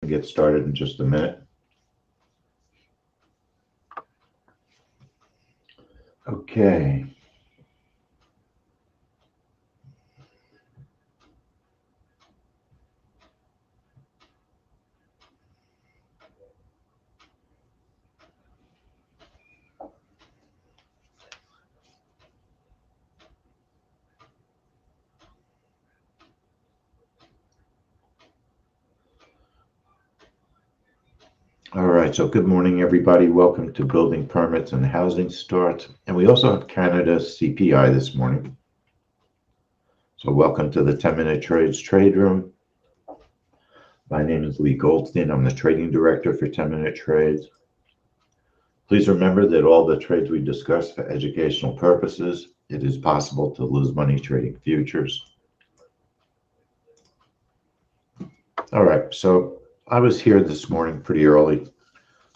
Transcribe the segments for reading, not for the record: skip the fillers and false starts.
and get started in just a minute. Okay. All right, so good morning, everybody. Welcome to Building Permits and Housing Starts. And we also have Canada CPI this morning. So welcome to the 10-Minute Trades Trade Room. My name is Lee Goldstein. I'm the Trading Director for 10-Minute Trades. Please remember that all the trades we discuss for educational purposes. It is possible to lose money trading futures. All right, so I was here this morning pretty early,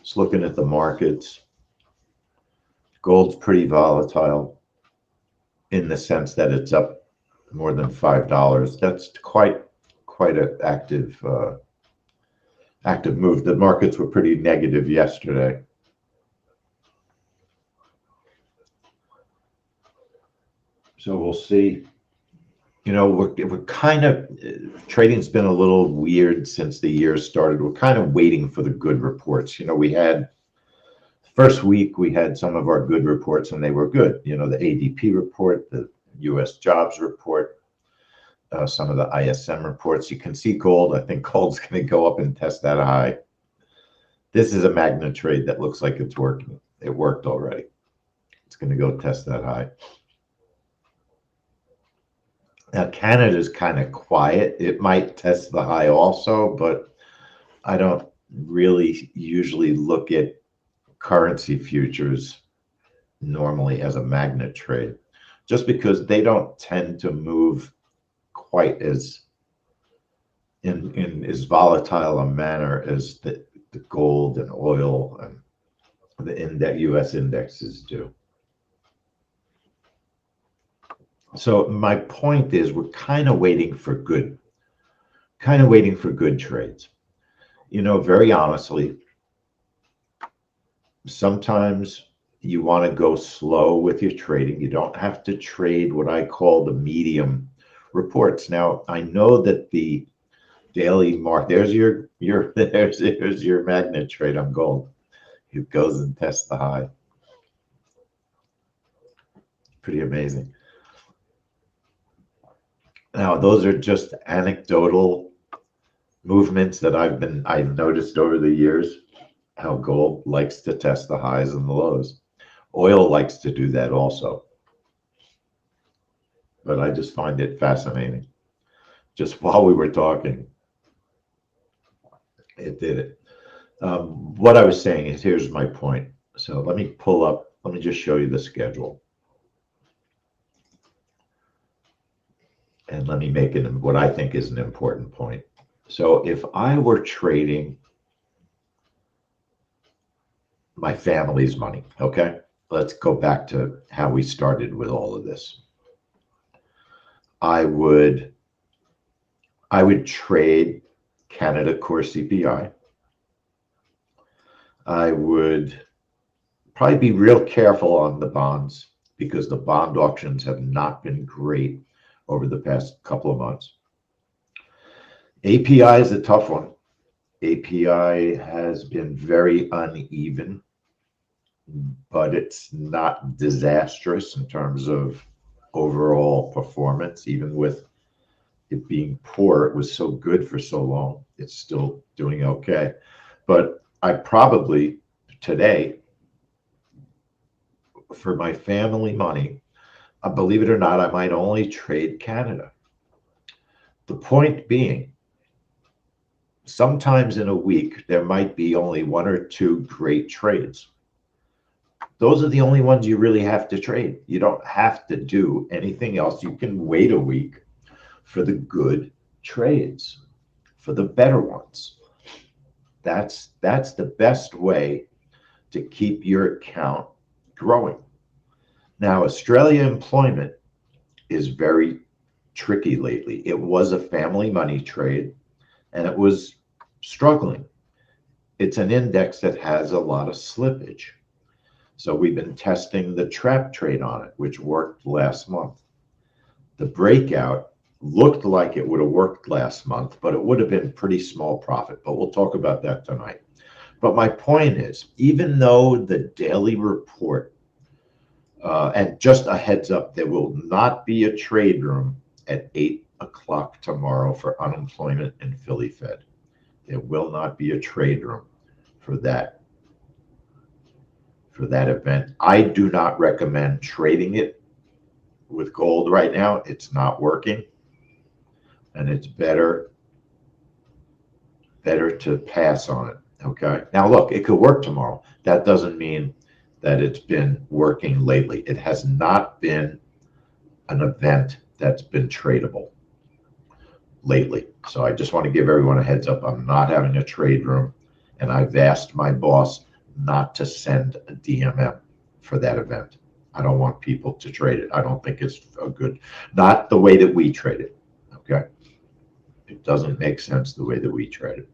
just looking at the markets. Gold's pretty volatile in the sense that it's up more than $5. That's quite an active move. The markets were pretty negative yesterday. So we'll see. You know, we're kind of, trading's been a little weird since the year started. We're kind of waiting for the good reports. You know, we had, first week, we had some of our good reports and they were good. You know, the ADP report, the US jobs report, some of the ISM reports. You can see gold. I think gold's going to go up and test that high. This is a magnet trade that looks like it's working. It worked already. It's going to go test that high. Now, Canada's kind of quiet. It might test the high also, but I don't really usually look at currency futures normally as a magnet trade, just because they don't tend to move quite as in as volatile a manner as the gold and oil and the US indexes do. So my point is we're kind of waiting for good trades. You know, very honestly, sometimes you want to go slow with your trading. You don't have to trade what I call the medium reports. Now, I know that the daily mark, there's your magnet trade on gold. It goes and tests the high. Pretty amazing. Now, those are just anecdotal movements that I've noticed over the years, how gold likes to test the highs and the lows. Oil likes to do that also. But I just find it fascinating. Just while we were talking, it did it. What I was saying is, here's my point. So let me just show you the schedule. And let me make it what I think is an important point. So if I were trading my family's money, okay, let's go back to how we started with all of this. I would trade Canada Core CPI. I would probably be real careful on the bonds because the bond auctions have not been great over the past couple of months. API is a tough one. API has been very uneven, but it's not disastrous in terms of overall performance. Even with it being poor, it was so good for so long. It's still doing okay. But I probably today, for my family money, believe it or not, I might only trade Canada. The point being, sometimes in a week, there might be only one or two great trades. Those are the only ones you really have to trade. You don't have to do anything else. You can wait a week for the good trades, for the better ones. That's the best way to keep your account growing. Now, Australia employment is very tricky lately. It was a family money trade, and it was struggling. It's an index that has a lot of slippage. So we've been testing the trap trade on it, which worked last month. The breakout looked like it would have worked last month, but it would have been pretty small profit. But we'll talk about that tonight. But my point is, even though the daily report, and just a heads up, there will not be a trade room at 8 o'clock tomorrow for unemployment and Philly Fed. There will not be a trade room for that event. I do not recommend trading it with gold right now. It's not working, and it's better to pass on it. Okay. Now look, it could work tomorrow. That doesn't mean that it's been working lately. It has not been an event that's been tradable lately. So I just want to give everyone a heads up. I'm not having a trade room, and I've asked my boss not to send a DMM for that event. I don't want people to trade it. I don't think it's a good, not the way that we trade it. Okay. It doesn't make sense the way that we trade it.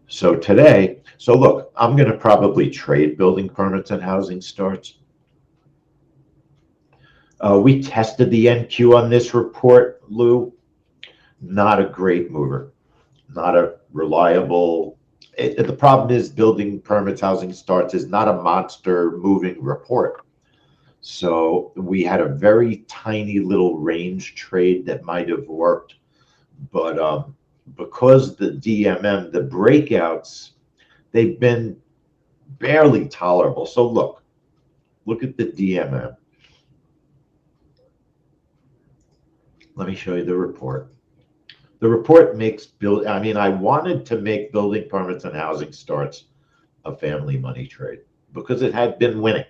So today, look, I'm going to probably trade building permits and housing starts. We tested the NQ on this report, Lou. Not a great mover, not a reliable. The problem is building permits, housing starts is not a monster moving report. So we had a very tiny little range trade that might have worked, but because the DMM, the breakouts, they've been barely tolerable. So look at the DMM. Let me show you the report. The report makes I wanted to make building permits and housing starts a family money trade because it had been winning.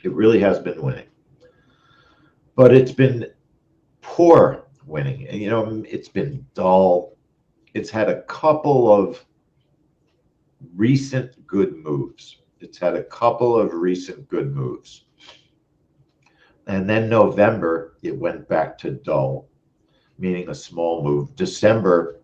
It really has been winning. But it's been poor winning. It's been dull. It's had a couple of recent good moves. And then November, it went back to dull, meaning a small move. December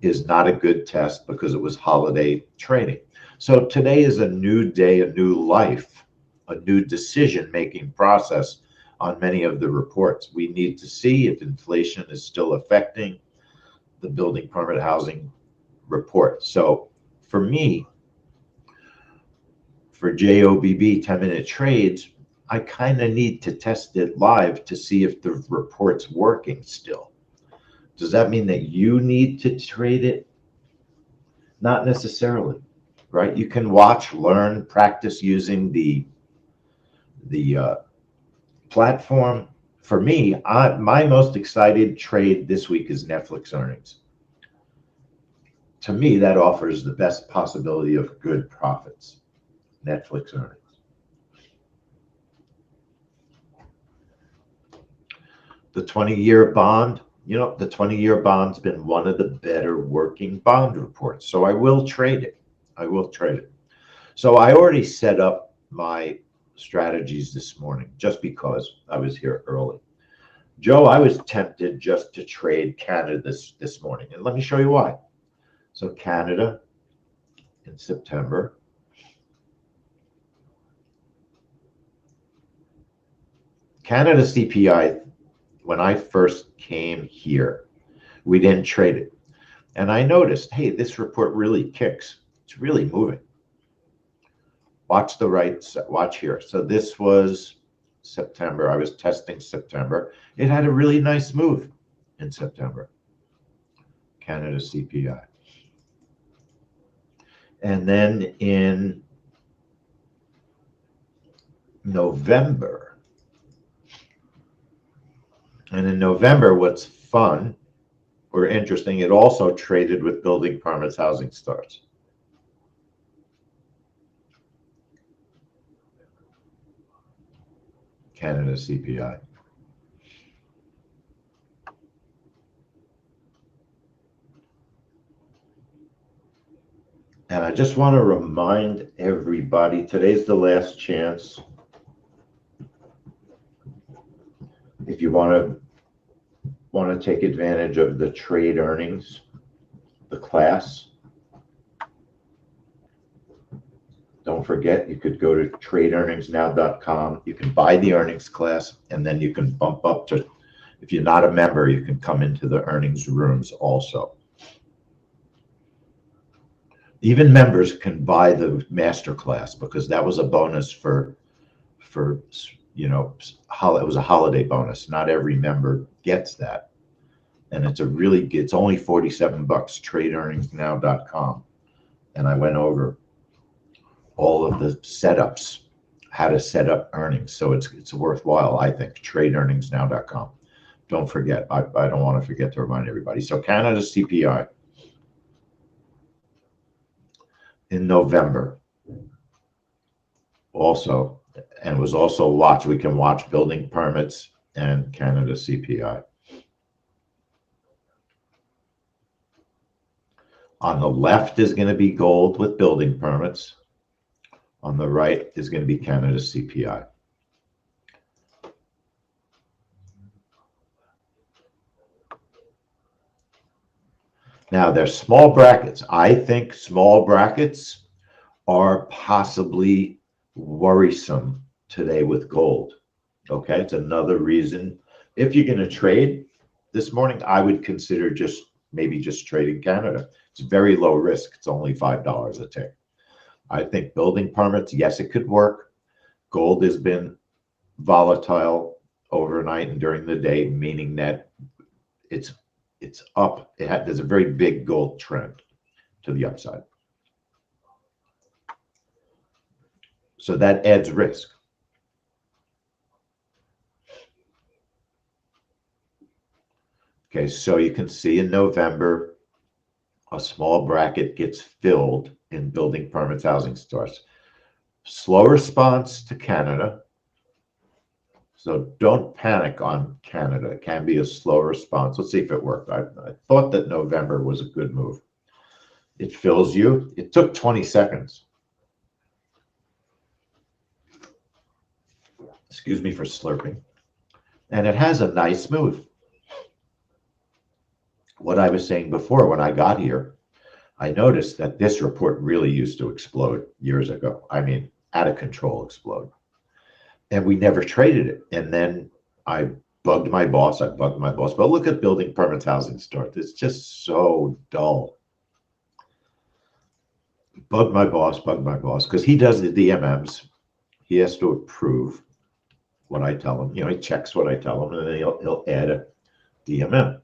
is not a good test because it was holiday trading. So today is a new day, a new life, a new decision-making process on many of the reports. We need to see if inflation is still affecting the building permit housing report. So for me, for JOBB 10-minute trades, I kind of need to test it live to see if the report's working still. Does that mean that you need to trade it? Not necessarily, right? You can watch, learn, practice using the platform. For me, my most excited trade this week is Netflix earnings. To me, that offers the best possibility of good profits. Netflix earnings. The 20-year bond, the 20-year bond's been one of the better working bond reports. So I will trade it. So I already set up my strategies this morning just because I was here early. Joe, I was tempted just to trade Canada this morning, and let me show you why. So Canada in September. Canada CPI, when I first came here, we didn't trade it. And I noticed, hey, this report really kicks. It's really moving. Watch here. So this was September. I was testing September. It had a really nice move in September. Canada CPI. And then in November, what's fun or interesting, it also traded with building permits, housing starts. Canada CPI. And I just want to remind everybody, today's the last chance. If you want to take advantage of the trade earnings, class. Don't forget, you could go to tradeearningsnow.com. You can buy the earnings class, and then you can bump up to, if you're not a member, you can come into the earnings rooms also. Even members can buy the master class because that was a bonus for you know, it was a holiday bonus. Not every member gets that. And it's only $47, tradeearningsnow.com. And I went over all of the setups, how to set up earnings. So it's worthwhile, I think, tradeearningsnow.com. Don't forget, I don't want to forget to remind everybody. So Canada CPI in November also, and was also we can watch building permits and Canada CPI. On the left is going to be gold with building permits. On the right is going to be Canada CPI. Now, there's small brackets. I think small brackets are possibly worrisome today with gold. Okay, it's another reason. If you're going to trade this morning, I would consider maybe just trading Canada. It's very low risk. It's only $5 a tick. I think building permits, yes, it could work. Gold has been volatile overnight and during the day, meaning that it's up. There's a very big gold trend to the upside. So that adds risk. Okay, so you can see in November, a small bracket gets filled in building permits, housing starts. Slow response to Canada. So don't panic on Canada. It can be a slow response. Let's see if it worked. I thought that November was a good move. It fills you. It took 20 seconds. Excuse me for slurping. And it has a nice move. What I was saying before, when I got here, I noticed that this report really used to explode years ago. I mean, out of control explode. And we never traded it. And then I bugged my boss. But look at building permits, housing starts. It's just so dull. Bugged my boss, because he does the DMMs. He has to approve what I tell him. You know, he checks what I tell him, and then he'll add a DMM.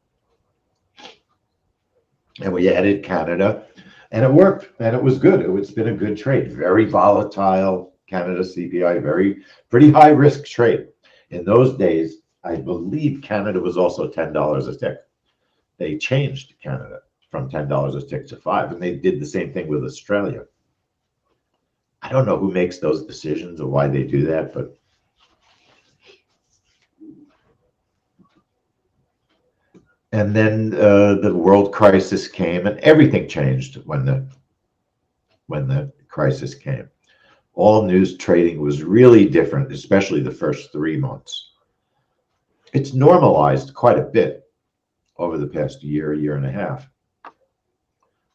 And we added Canada, and it worked, and it was good. It's been a good trade. Very volatile Canada CPI, pretty high risk trade. In those days, I believe Canada was also $10 a tick. They changed Canada from $10 a tick to $5, and they did the same thing with Australia. I don't know who makes those decisions or why they do that, but and then the world crisis came, and everything changed when the crisis came. All news trading was really different, especially the first 3 months. It's normalized quite a bit over the past year and a half.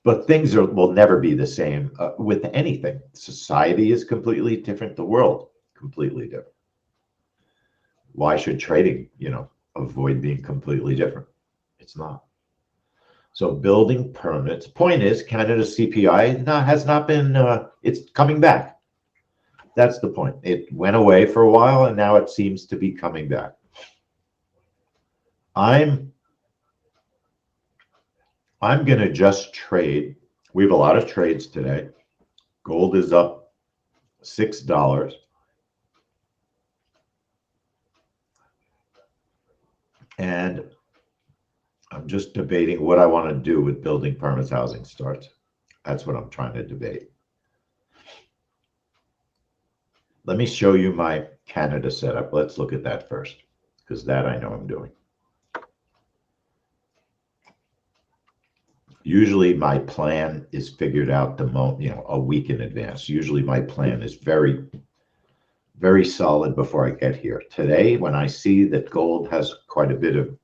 But things will never be the same with anything. Society is completely different. The world, completely different. Why should trading, avoid being completely different? It's not. So building permits. Point is, Canada CPI has not been. It's coming back. That's the point. It went away for a while, and now it seems to be coming back. I'm going to just trade. We have a lot of trades today. Gold is up $6. And I'm just debating what I want to do with building permits, housing starts. That's what I'm trying to debate. Let me show you my Canada setup. Let's look at that first, because that I know I'm doing. Usually my plan is figured out a week in advance. Usually my plan is very, very solid before I get here. Today, when I see that gold has quite a bit of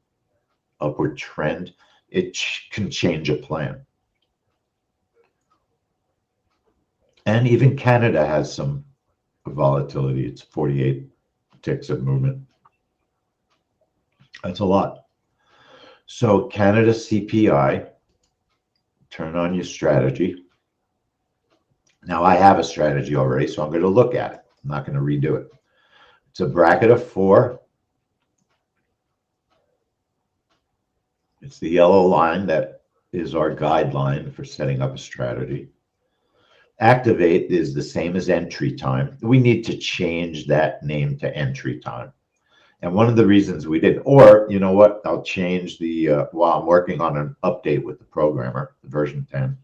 upward trend, it can change a plan. And even Canada has some volatility. It's 48 ticks of movement. That's a lot. So Canada CPI, turn on your strategy. Now I have a strategy already, so I'm going to look at it. I'm not going to redo it. It's a bracket of 4. It's the yellow line that is our guideline for setting up a strategy. Activate is the same as entry time. We need to change that name to entry time. And one of the reasons we did, or you know what, I'll change the, while I'm working on an update with the programmer, version 10,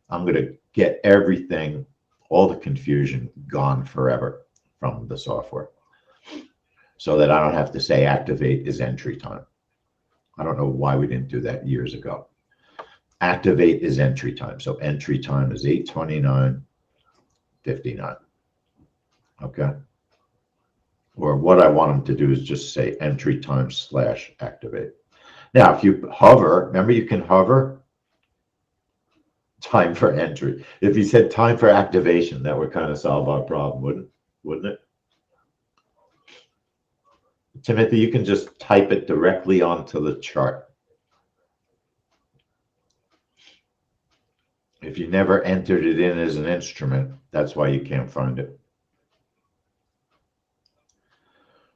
I'm going to get everything, all the confusion gone forever from the software so that I don't have to say activate is entry time. I don't know why we didn't do that years ago. Activate is entry time. So entry time is 8:29:59. Okay. Or what I want them to do is just say entry time / activate. Now, if you hover, remember you can hover time for entry. If you said time for activation, that would kind of solve our problem, wouldn't it? Timothy, you can just type it directly onto the chart. If you never entered it in as an instrument, that's why you can't find it.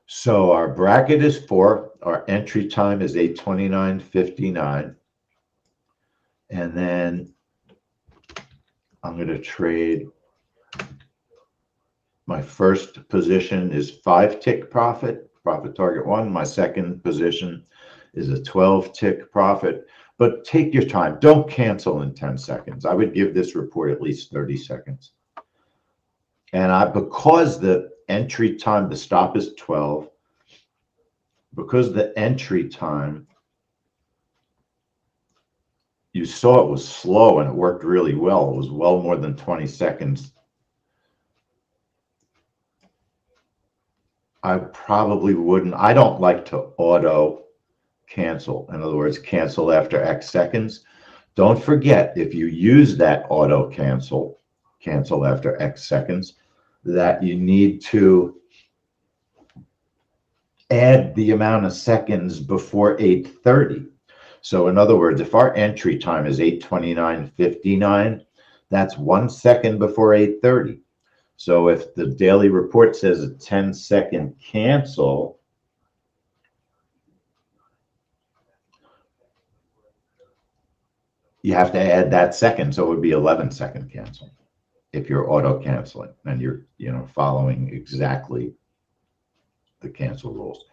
So our bracket is 4. Our entry time is 8:29:59. And then I'm going to trade. My first position is 5-tick profit target 1. My second position is a 12-tick profit. But take your time. Don't cancel in 10 seconds. I would give this report at least 30 seconds. And because the entry time, the stop is 12, because the entry time, you saw it was slow and it worked really well. It was well more than 20 seconds. I probably wouldn't. I don't like to auto cancel. In other words, cancel after X seconds. Don't forget, if you use that auto cancel after X seconds, that you need to add the amount of seconds before 8:30. So in other words, if our entry time is 8:29:59, that's 1 second before 8:30. So if the daily report says a 10-second cancel, you have to add that second. So it would be 11-second cancel if you're auto canceling and you're following exactly the cancel rules.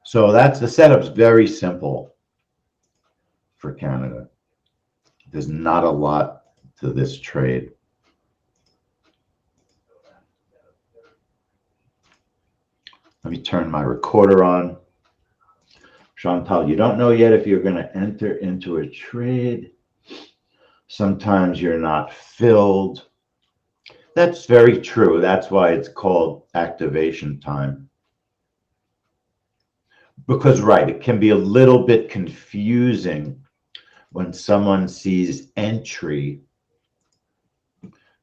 So that's the setup's very simple for Canada. There's not a lot to this trade. Let me turn my recorder on. Chantal, you don't know yet if you're going to enter into a trade. Sometimes you're not filled. That's very true. That's why it's called activation time. Because, right, it can be a little bit confusing when someone sees entry.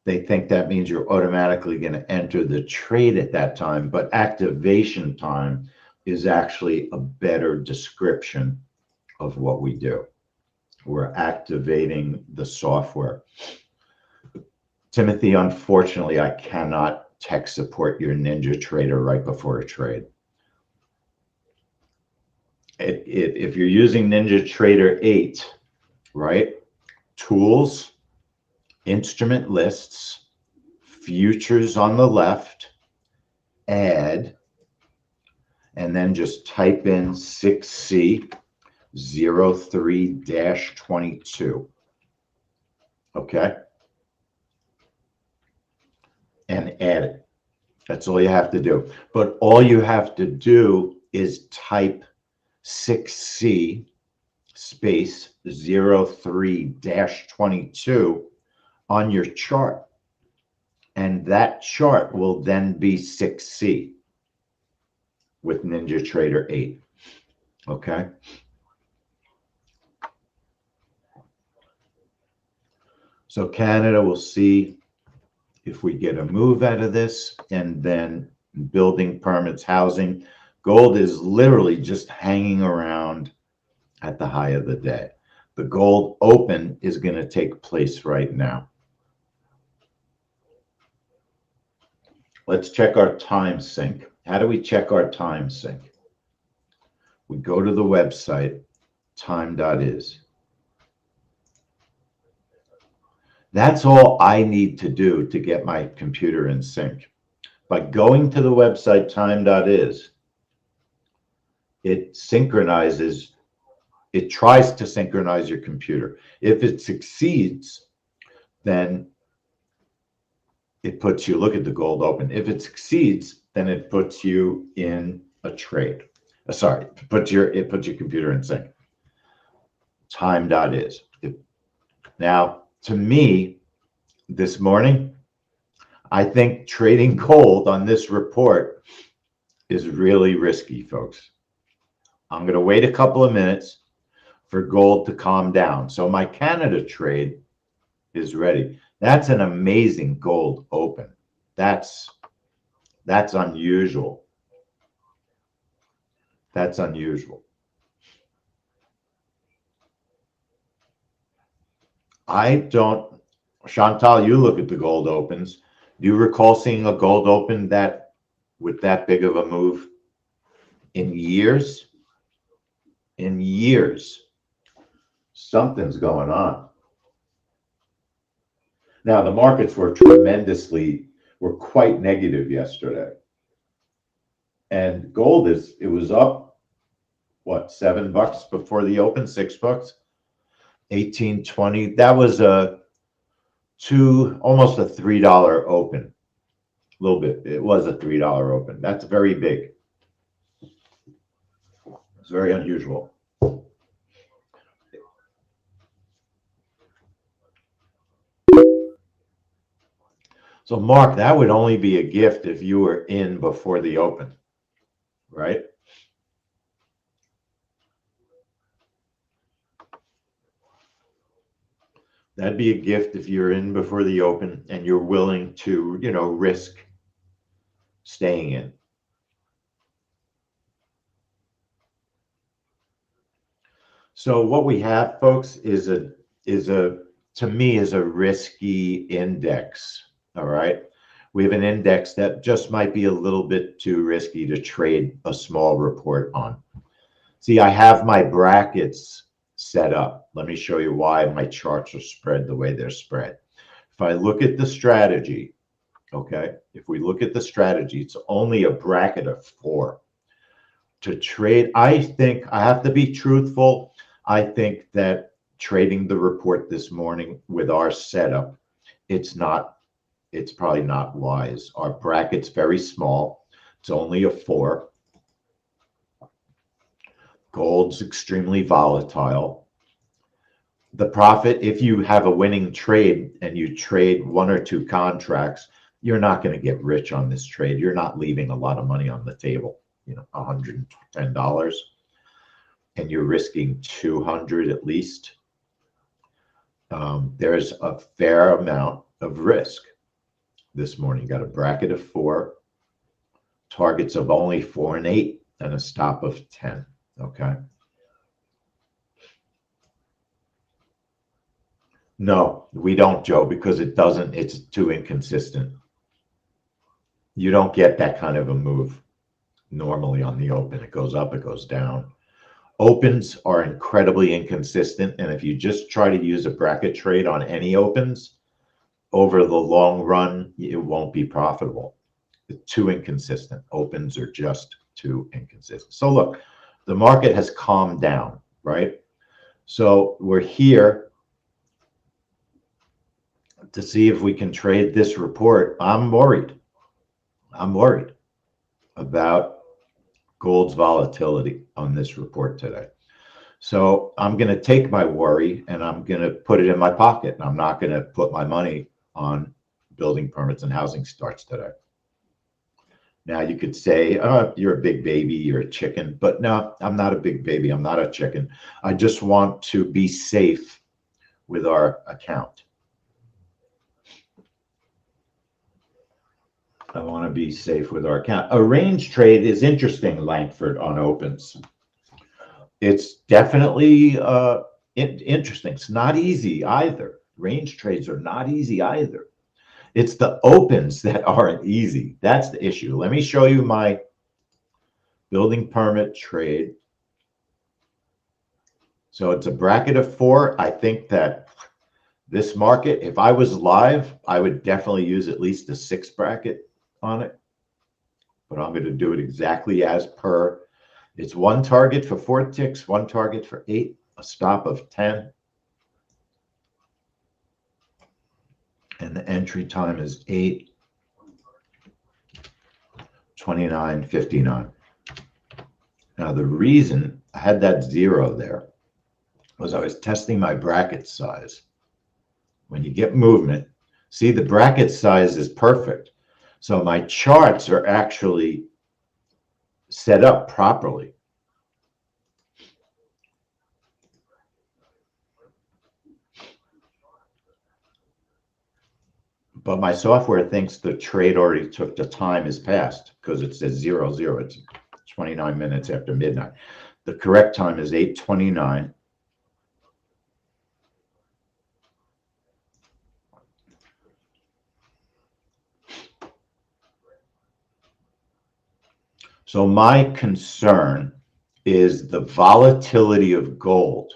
They think that means you're automatically going to enter the trade at that time, but activation time is actually a better description of what we do. We're activating the software. Timothy, unfortunately, I cannot tech support your NinjaTrader right before a trade. If you're using NinjaTrader 8, right? Tools, instrument lists, futures on the left, add, and then just type in 6C 03-22. Okay? And add it. That's all you have to do. But all you have to do is type 6C space 03-22 on your chart. And that chart will then be 6C with NinjaTrader 8. Okay? So Canada will see if we get a move out of this, and then building permits, housing, gold is literally just hanging around at the high of the day. The gold open is going to take place right now. Let's check our time sync. How do we check our time sync? We go to the website, time.is. That's all I need to do to get my computer in sync. By going to the website, time.is, it synchronizes, it tries to synchronize your computer. If it succeeds, then it puts you, look at the gold open. If it succeeds, then it puts you in a trade. Sorry, it puts your computer in sync. Time.is. Now, to me, this morning, I think trading gold on this report is really risky, folks. I'm going to wait a couple of minutes for gold to calm down. So my Canada trade is ready. That's an amazing gold open. That's unusual. That's unusual. I don't, Chantal, you look at the gold opens. Do you recall seeing a gold open that with that big of a move in years? In years. Something's going on. Now, the markets were quite negative yesterday. And gold it was up, what, $7 before the open, $6, 18.20. That was almost a $3 open. A little bit. It was a $3 open. That's very big. It's very unusual. So, Mark, that would only be a gift if you were in before the open, right? That'd be a gift if you're in before the open and you're willing to, risk staying in. So what we have, folks, is to me, is a risky index. All right. We have an index that just might be a little bit too risky to trade a small report on. See, I have my brackets set up. Let me show you why my charts are spread the way they're spread. If I look at the strategy, okay, if we look at the strategy, it's only a bracket of 4. To trade, I think I have to be truthful. I think that trading the report this morning with our setup, it's probably not wise. Our bracket's very small. It's only a 4. Gold's extremely volatile. The profit, if you have a winning trade and you trade 1 or 2 contracts, you're not going to get rich on this trade. You're not leaving a lot of money on the table, $110, and you're risking $200 at least. There's a fair amount of risk. This morning, got a bracket of 4, targets of only 4 and 8, and a stop of 10. Okay. No, we don't, Joe, because it's too inconsistent. You don't get that kind of a move normally on the open. It goes up, it goes down. Opens are incredibly inconsistent, and if you just try to use a bracket trade on any opens, over the long run, it won't be profitable. It's too inconsistent. Opens are just too inconsistent. So look, the market has calmed down, right? So we're here to see if we can trade this report. I'm worried. I'm worried about gold's volatility on this report today. So I'm going to take my worry and I'm going to put it in my pocket. And I'm not going to put my money on building permits and housing starts today. Now you could say, oh, you're a big baby, you're a chicken, but no, I'm not a big baby. I'm not a chicken. I just want to be safe with our account. I want to be safe with our account. A range trade is interesting, Langford, on opens. It's definitely interesting. It's not easy either. Range trades are not easy either. It's the opens that aren't easy. That's the issue. Let me show you my building permit trade. So it's a bracket of 4. I think that this market, if I was live, I would definitely use at least a 6 bracket on it. But I'm going to do it exactly as per. It's 1 target for 4 ticks, 1 target for 8, a stop of 10. And the entry time is 8:29:59. Now the reason I had that 0 there was I was testing my bracket size. When you get movement, see, the bracket size is perfect. So my charts are actually set up properly. But my software thinks the trade already took, the time is passed because it says 00. It's 29 minutes after midnight. The correct time is 8:29. So my concern is the volatility of gold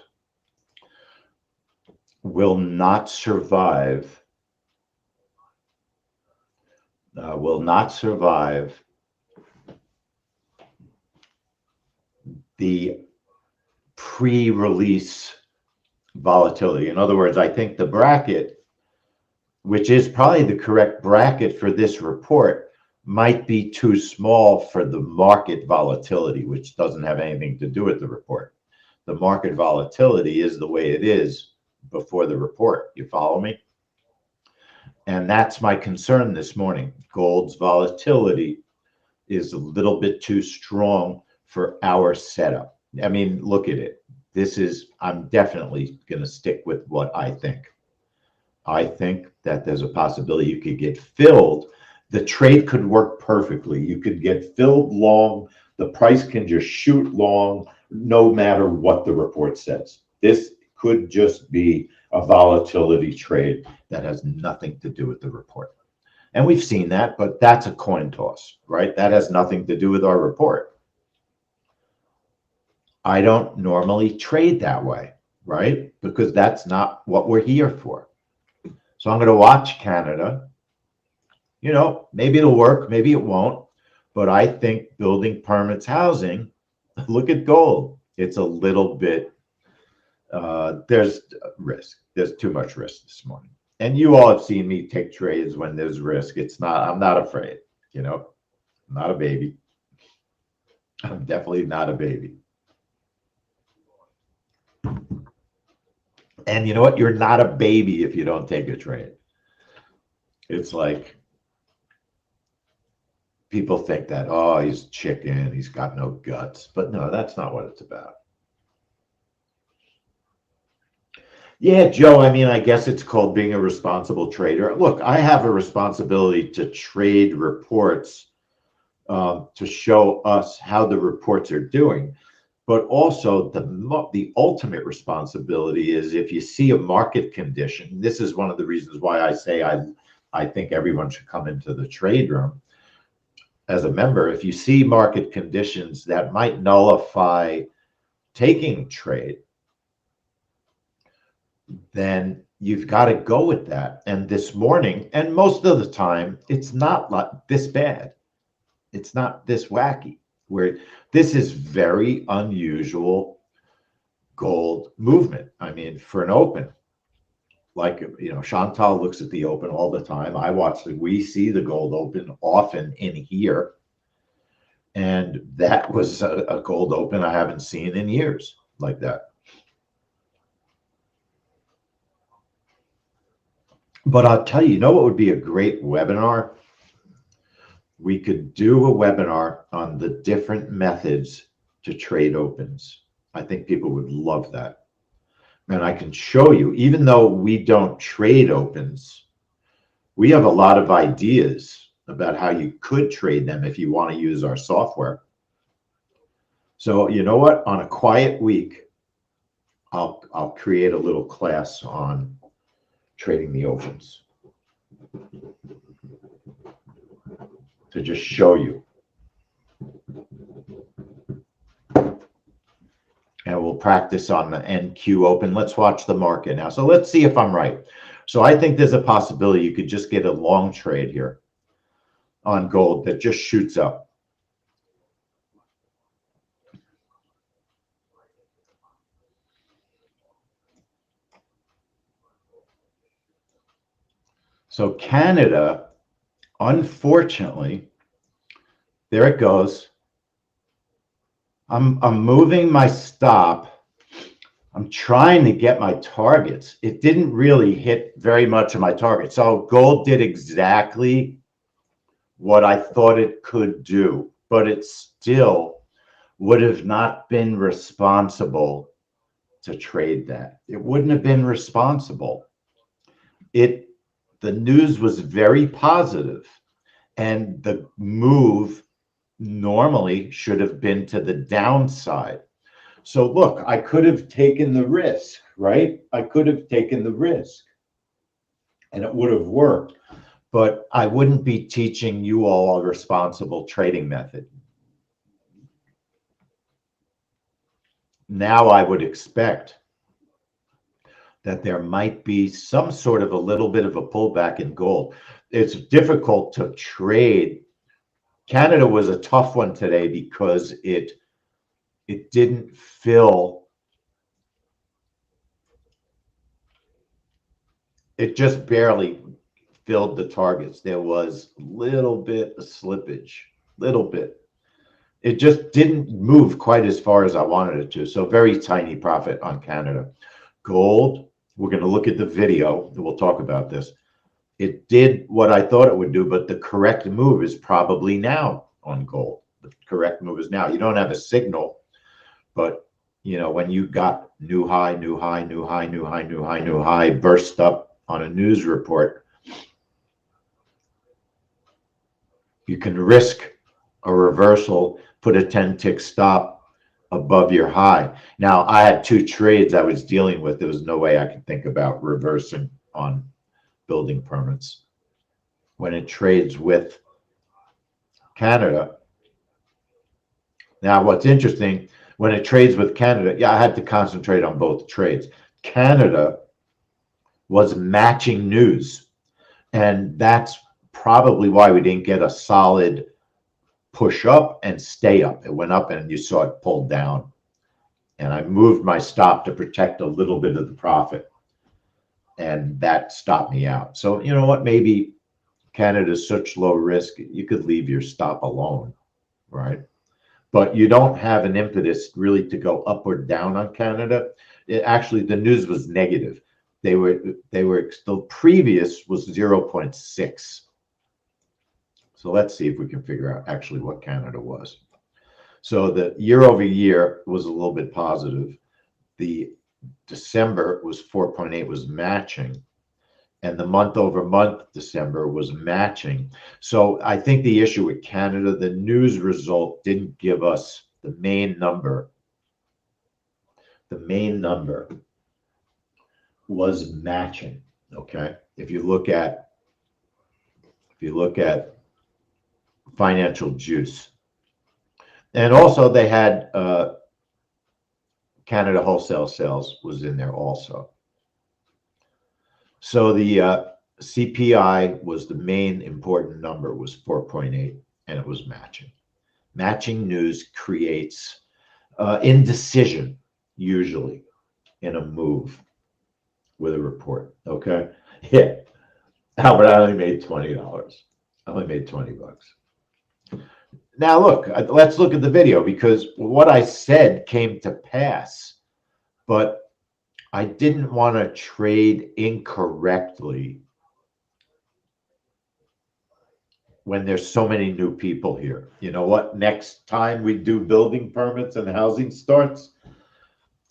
will not survive the pre-release volatility. In other words, I think the bracket, which is probably the correct bracket for this report, might be too small for the market volatility, which doesn't have anything to do with the report. The market volatility is the way it is before the report. You follow me? And that's my concern this morning. Gold's volatility is a little bit too strong for our setup. I mean, look at it. I'm definitely going to stick with what I think. I think that there's a possibility you could get filled. The trade could work perfectly. You could get filled long. The price can just shoot long no matter what the report says. This could just be a volatility trade that has nothing to do with the report. And we've seen that, but that's a coin toss, right? That has nothing to do with our report. I don't normally trade that way, right? Because that's not what we're here for. So I'm going to watch Canada. You know, maybe it'll work, maybe it won't. But I think building permits, housing, look at gold. It's a little bit, there's risk. There's too much risk this morning. And you all have seen me take trades when there's risk. I'm not afraid, you know, I'm not a baby. I'm definitely not a baby. And you know what? You're not a baby if you don't take a trade. It's like people think that, oh, he's chicken, he's got no guts. But no, that's not what it's about. Yeah, Joe, I mean, I guess it's called being a responsible trader. Look, I have a responsibility to trade reports to show us how the reports are doing. But also the ultimate responsibility is if you see a market condition, this is one of the reasons why I say I think everyone should come into the trade room as a member. If you see market conditions that might nullify taking trade, then you've got to go with that. And this morning, and most of the time, it's not like this bad. It's not this wacky. Where this is very unusual gold movement. I mean, for an open, like, you know, Chantal looks at the open all the time. We see the gold open often in here. And that was a gold open I haven't seen in years like that. But I'll tell you, you know what would be a great webinar? We could do a webinar on the different methods to trade opens. I think people would love that. And I can show you, even though we don't trade opens, we have a lot of ideas about how you could trade them if you want to use our software. So you know what? On a quiet week, I'll create a little class on trading the opens to just show you. And we'll practice on the NQ open. Let's watch the market now. So let's see if I'm right. So I think there's a possibility you could just get a long trade here on gold that just shoots up. So Canada, unfortunately, there it goes. I'm moving my stop. I'm trying to get my targets. It didn't really hit very much of my target. So gold did exactly what I thought it could do, but it still would have not been responsible to trade that. It wouldn't have been responsible. The news was very positive, and the move normally should have been to the downside. So look, I could have taken the risk, right? I could have taken the risk and it would have worked, but I wouldn't be teaching you all a responsible trading method. Now I would expect that there might be some sort of a little bit of a pullback in gold. It's difficult to trade. Canada was a tough one today because it didn't fill. It just barely filled the targets. There was a little bit of slippage, little bit. It just didn't move quite as far as I wanted it to. So very tiny profit on Canada. Gold, we're going to look at the video. We'll talk about this. It did what I thought it would do, but the correct move is probably now on gold. The correct move is now. You don't have a signal, but you know, when you got new high, new high, new high, new high, new high, new high, burst up on a news report, you can risk a reversal, put a 10-tick stop above your high. Now, I had two trades I was dealing with. There was no way I could think about reversing on building permits. When it trades with Canada, now what's interesting, when it trades with Canada, yeah, I had to concentrate on both trades. Canada was matching news, and that's probably why we didn't get a solid push up and stay up. It went up and you saw it pull down, and I moved my stop to protect a little bit of the profit, and that stopped me out. So you know what, maybe Canada's such low risk, you could leave your stop alone, right? But you don't have an impetus really to go up or down on Canada. Actually, the news was negative. The previous was 0.6. So let's see if we can figure out actually what Canada was. So the year over year was a little bit positive. The December was 4.8, was matching. And the month over month December was matching. So I think the issue with Canada, the news result didn't give us the main number. The main number was matching. Okay. If you look at financial juice, and also they had Canada wholesale sales was in there also. So the CPI was the main important number, was 4.8, and it was matching. Matching news creates indecision, usually, in a move with a report. Okay, yeah. Albert, I only made $20. I only made $20. Now look, let's look at the video, because what I said came to pass, but I didn't want to trade incorrectly when there's so many new people here. You know what? Next time we do building permits and housing starts,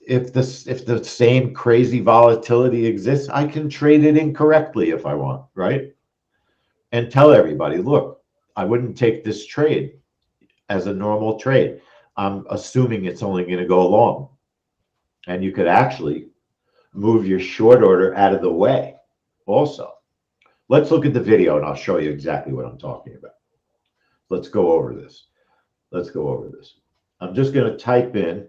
if the same crazy volatility exists, I can trade it incorrectly if I want, right? And tell everybody, look, I wouldn't take this trade as a normal trade. I'm assuming it's only going to go long. And you could actually move your short order out of the way also. Let's look at the video and I'll show you exactly what I'm talking about. Let's go over this. Let's go over this. I'm just going to type in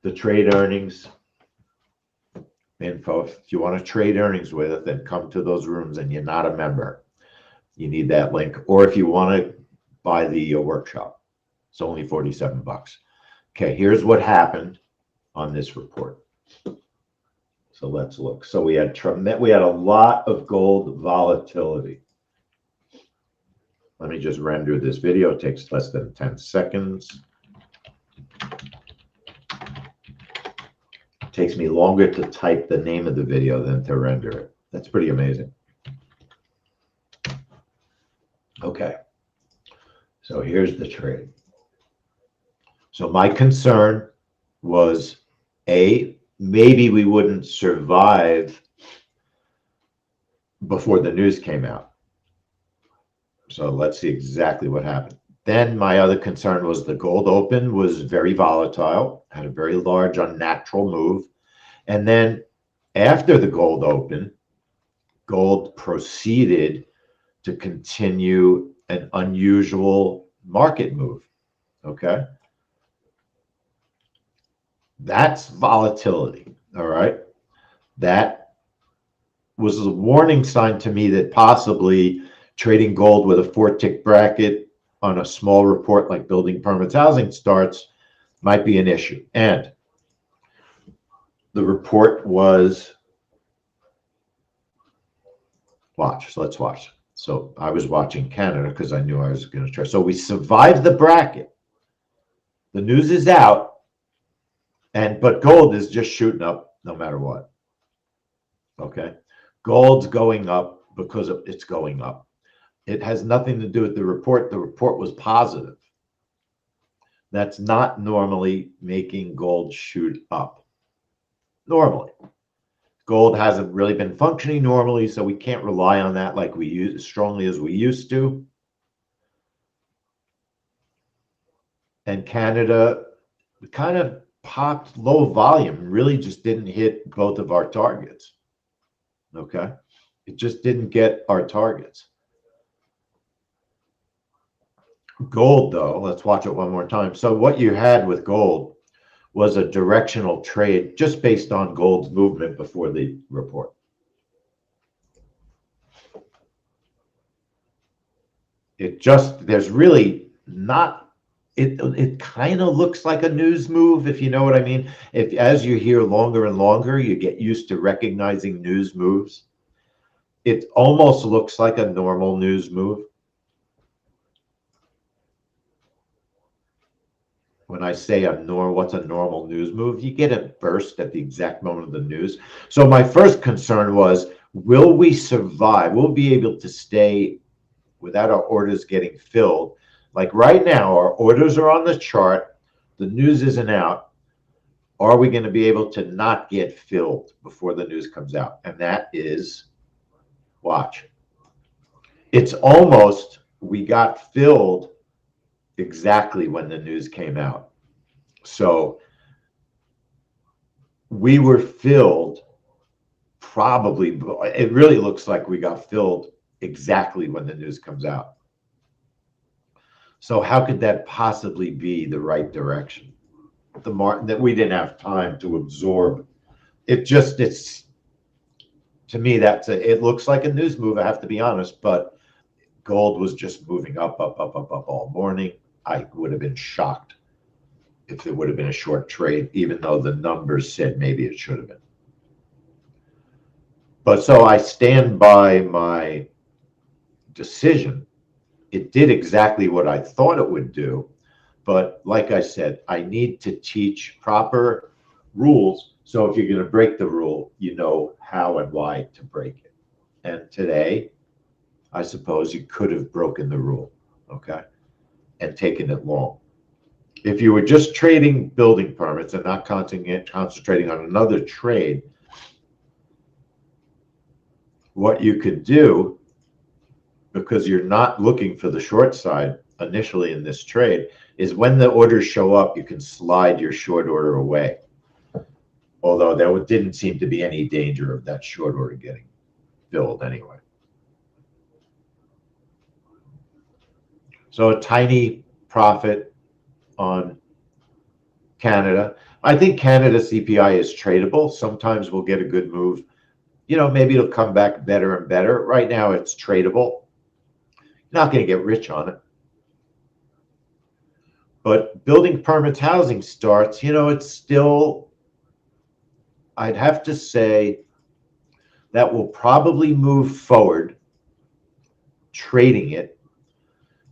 the trade earnings info. If you want to trade earnings with it, then come to those rooms, and you're not a member, you need that link. Or if you want to buy the workshop, it's only 47 bucks. Okay, here's what happened on this report. So let's look. So we had a lot of gold volatility. Let me just render this video. It takes less than 10 seconds. It takes me longer to type the name of the video than to render it. That's pretty amazing. Okay. So here's the trade. So my concern was, A, maybe we wouldn't survive before the news came out. So let's see exactly what happened. Then my other concern was the gold open was very volatile, had a very large unnatural move. And then after the gold open, gold proceeded to continue an unusual market move. Okay. That's volatility. All right. That was a warning sign to me that possibly trading gold with a 4-tick bracket on a small report like building permits, housing starts might be an issue. And the report was, watch. So let's watch. So I was watching Canada because I knew I was going to try. So we survived the bracket. The news is out. But gold is just shooting up no matter what. Okay. Gold's going up because it's going up. It has nothing to do with the report. The report was positive. That's not normally making gold shoot up. Normally. Gold hasn't really been functioning normally, so we can't rely on that like we use as strongly as we used to. And Canada kind of popped low volume, really just didn't hit both of our targets. Okay. It just didn't get our targets. Gold, though, let's watch it one more time. So what you had with gold was a directional trade just based on gold's movement before the report. There's really not, it kind of looks like a news move, if you know what I mean. If as you hear longer and longer, you get used to recognizing news moves. It almost looks like a normal news move. When I say what's a normal news move, you get a burst at the exact moment of the news. So my first concern was, will we survive? We'll be able to stay without our orders getting filled. Like right now, our orders are on the chart. The news isn't out. Are we going to be able to not get filled before the news comes out? And that is, watch. It's almost, we got filled exactly when the news came out. So we were filled probably, it really looks like we got filled exactly when the news comes out. So how could that possibly be the right direction? That we didn't have time to absorb. It's to me, it looks like a news move, I have to be honest, but gold was just moving up all morning. I would have been shocked if it would have been a short trade, even though the numbers said maybe it should have been. But so I stand by my decision. It did exactly what I thought it would do. But like I said, I need to teach proper rules. So if you're going to break the rule, you know how and why to break it. And today, I suppose you could have broken the rule, okay, and taken it long. if you were just trading building permits and not concentrating on another trade, what you could do, because you're not looking for the short side initially in this trade, is when the orders show up, you can slide your short order away. Although there didn't seem to be any danger of that short order getting filled anyway. So a tiny profit on Canada. I think Canada CPI is tradable. Sometimes we'll get a good move. You know, maybe it'll come back better and better. Right now it's tradable. Not going to get rich on it. But building permits, housing starts, you know, it's still, I'd have to say that will probably move forward, trading it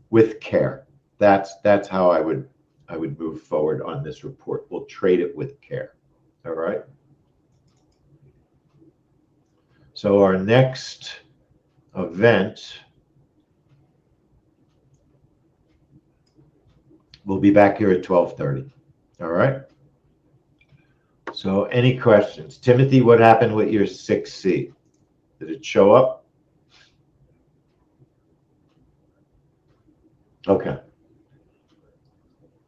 with care. That's how I would move forward on this report. We'll trade it with care. All right. So our next event, we'll be back here at 12:30. All right. So any questions? Timothy, what happened with your 6C? Did it show up? Okay.